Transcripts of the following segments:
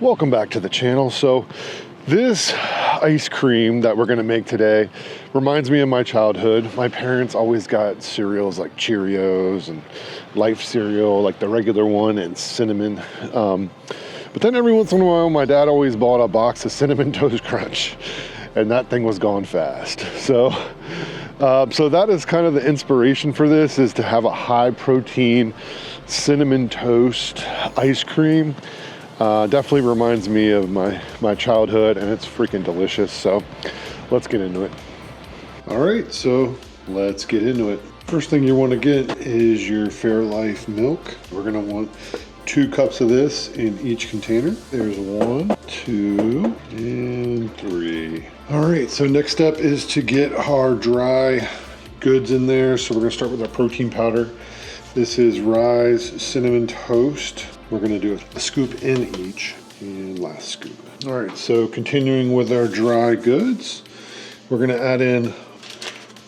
Welcome back to the channel. So this ice cream that we're gonna make today reminds me of my childhood. My parents always got cereals like Cheerios and Life cereal, like the regular one, and cinnamon. But then every once in a while, my dad always bought a box of Cinnamon Toast Crunch, and that thing was gone fast. So that is kind of the inspiration for this, is to have a high protein cinnamon toast ice cream. Definitely reminds me of my childhood, and it's freaking delicious. So let's get into it. All right, so let's get into it. First thing you want to get is your Fairlife milk. We're gonna want 2 cups of this in each container. There's 1, 2, and 3. All right, so next step is to get our dry goods in there. So we're gonna start with our protein powder. This is Rise Cinnamon Toast. We're gonna do a scoop in each, and last scoop. All right, so continuing with our dry goods, we're gonna add in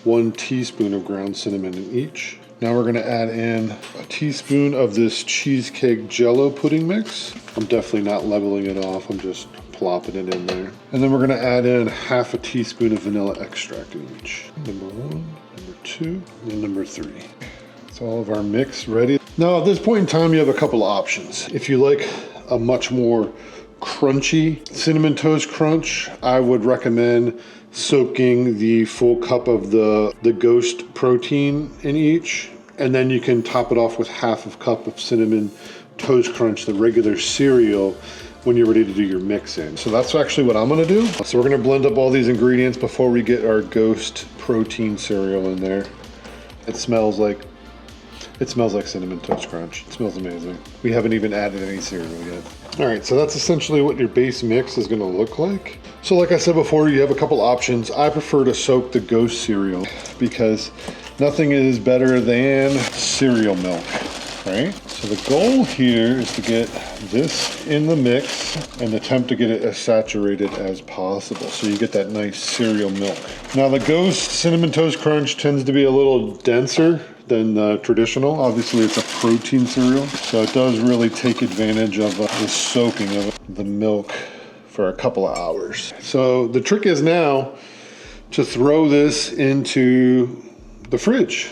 1 teaspoon of ground cinnamon in each. Now we're gonna add in a teaspoon of this cheesecake Jello pudding mix. I'm definitely not leveling it off, I'm just plopping it in there. And then we're gonna add in half a teaspoon of vanilla extract in each. Number 1, number 2, and number 3. That's all of our mix ready. Now at this point in time, you have a couple of options. If you like a much more crunchy Cinnamon Toast Crunch, I would recommend soaking the full cup of the Ghost protein in each, and then you can top it off with half a cup of Cinnamon Toast Crunch, the regular cereal, when you're ready to do your mix in. So that's actually what I'm gonna do. So we're gonna blend up all these ingredients before we get our Ghost protein cereal in there. It smells like Cinnamon Toast Crunch. It smells amazing. We haven't even added any cereal yet. All right, so that's essentially what your base mix is gonna look like. So like I said before, you have a couple options. I prefer to soak the Ghost cereal because nothing is better than cereal milk, right? So the goal here is to get this in the mix and attempt to get it as saturated as possible, so you get that nice cereal milk. Now the Ghost Cinnamon Toast Crunch tends to be a little denser than the traditional. Obviously it's a protein cereal, so it does really take advantage of the soaking of the milk for a couple of hours. So the trick is now to throw this into the fridge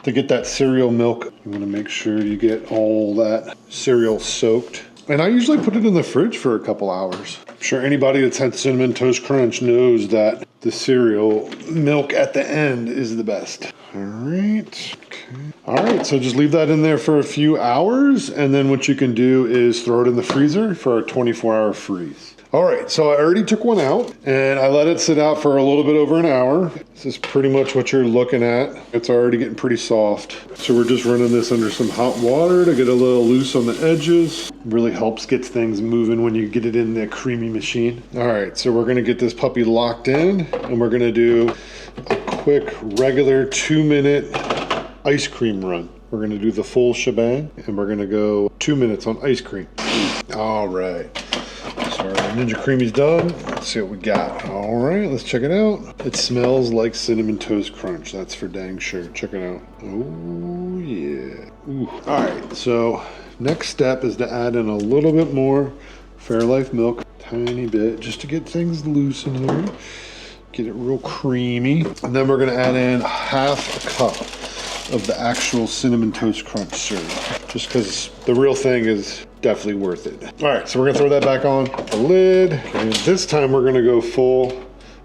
to get that cereal milk. You want to make sure you get all that cereal soaked. And I usually put it in the fridge for a couple hours. I'm sure anybody that's had Cinnamon Toast Crunch knows that the cereal milk at the end is the best. All right, okay. All right, so just leave that in there for a few hours, and then what you can do is throw it in the freezer for a 24-hour freeze. All right, so I already took one out and I let it sit out for a little bit over an hour. This is pretty much what you're looking at. It's already getting pretty soft. So we're just running this under some hot water to get a little loose on the edges. Really helps get things moving when you get it in the creamy machine. All right, so we're gonna get this puppy locked in, and we're gonna do a quick regular 2-minute ice cream run. We're gonna do the full shebang, and we're gonna go 2 minutes on ice cream. All right. So our Ninja Creami's done. Let's see what we got. All right, let's check it out. It smells like Cinnamon Toast Crunch. That's for dang sure. Check it out. Oh yeah. Ooh. All right, so next step is to add in a little bit more Fairlife milk, tiny bit, just to get things loose in here. Get it real creamy. And then we're gonna add in half a cup of the actual Cinnamon Toast Crunch syrup, just because the real thing is definitely worth it. All right, so we're gonna throw that back on the lid. And this time we're gonna go full,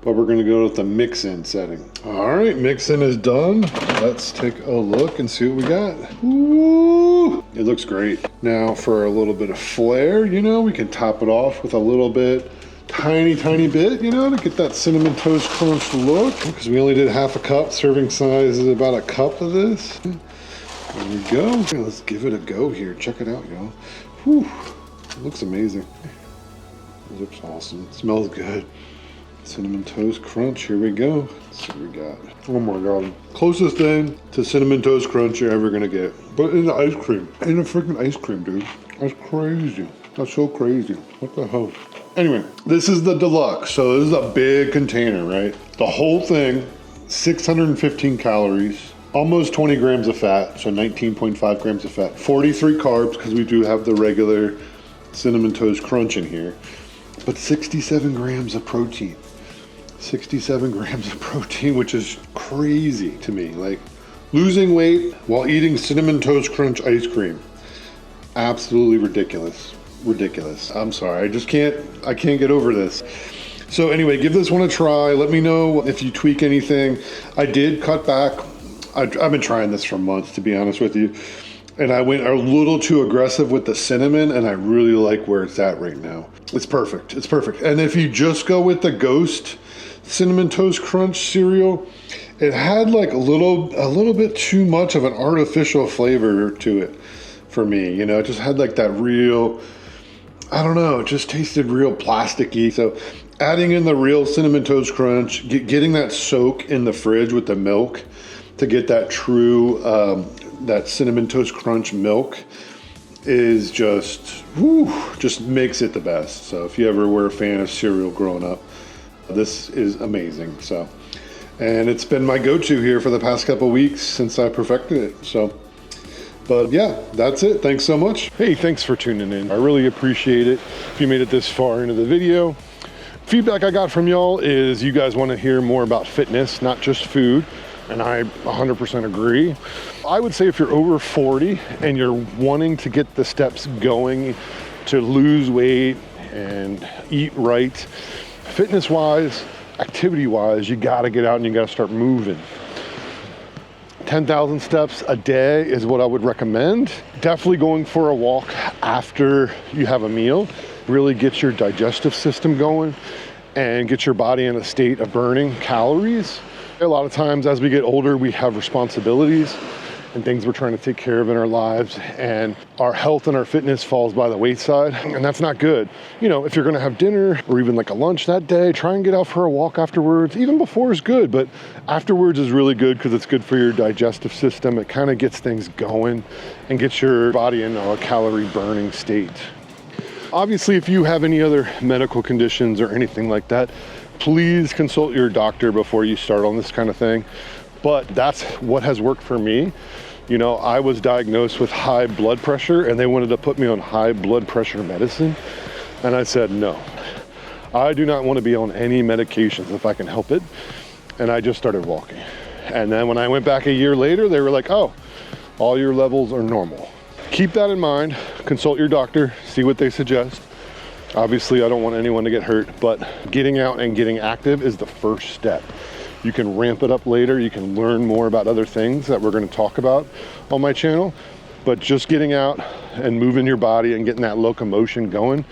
but we're gonna go with the mix-in setting. All right, mix-in is done. Let's take a look and see what we got. Ooh, it looks great. Now for a little bit of flair, you know, we can top it off with a little bit, tiny bit, you know, to get that Cinnamon Toast Crunch look, because we only did half a cup. Serving size is about a cup of this. There we go. Let's give it a go here. Check it out, y'all. Whew, it looks amazing. It looks awesome. It smells good. Cinnamon Toast Crunch, here we go. Let's see what we got. Oh my God. Closest thing to Cinnamon Toast Crunch you're ever gonna get. But in the ice cream. In a freaking ice cream, dude. That's crazy. That's so crazy. What the hell? Anyway, this is the deluxe. So this is a big container, right? The whole thing, 615 calories, almost 20 grams of fat, so 19.5 grams of fat, 43 carbs, because we do have the regular Cinnamon Toast Crunch in here, but 67 grams of protein. 67 grams of protein, which is crazy to me. Like, losing weight while eating Cinnamon Toast Crunch ice cream. Absolutely ridiculous. Ridiculous. I'm sorry, I can't get over this. So anyway, give this one a try. Let me know if you tweak anything. I did cut back. I've been trying this for months, to be honest with you. And I went a little too aggressive with the cinnamon, and I really like where it's at right now. It's perfect. It's perfect. And if you just go with the Ghost Cinnamon Toast Crunch cereal, it had like a little bit too much of an artificial flavor to it for me. You know, it just had like that real, I don't know, it just tasted real plasticky. So adding in the real Cinnamon Toast Crunch, getting that soak in the fridge with the milk to get that true, that Cinnamon Toast Crunch milk is just makes it the best. So if you ever were a fan of cereal growing up, this is amazing. So, and it's been my go-to here for the past couple weeks since I perfected it. So, but yeah, that's it. Thanks so much. Hey, thanks for tuning in. I really appreciate it. If you made it this far into the video, feedback I got from y'all is you guys want to hear more about fitness, not just food. And I 100% agree. I would say if you're over 40 and you're wanting to get the steps going to lose weight and eat right, fitness-wise, activity-wise, you gotta get out and you gotta start moving. 10,000 steps a day is what I would recommend. Definitely going for a walk after you have a meal really gets your digestive system going and get your body in a state of burning calories. A lot of times as we get older, we have responsibilities and things we're trying to take care of in our lives, and our health and our fitness falls by the wayside, and that's not good. You know, if you're gonna have dinner or even like a lunch that day, try and get out for a walk afterwards. Even before is good, but afterwards is really good because it's good for your digestive system. It kind of gets things going and gets your body in a calorie burning state. Obviously, if you have any other medical conditions or anything like that, please consult your doctor before you start on this kind of thing. But that's what has worked for me. You know, I was diagnosed with high blood pressure and they wanted to put me on high blood pressure medicine. And I said, no, I do not want to be on any medications if I can help it. And I just started walking. And then when I went back a year later, they were like, oh, all your levels are normal. Keep that in mind. Consult your doctor, see what they suggest. Obviously, I don't want anyone to get hurt, but getting out and getting active is the first step. You can ramp it up later. You can learn more about other things that we're going to talk about on my channel. But just getting out and moving your body and getting that locomotion going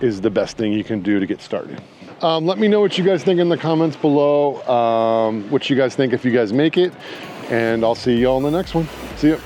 is the best thing you can do to get started. Let me know what you guys think in the comments below, what you guys think if you guys make it, and I'll see y'all in the next one. See ya.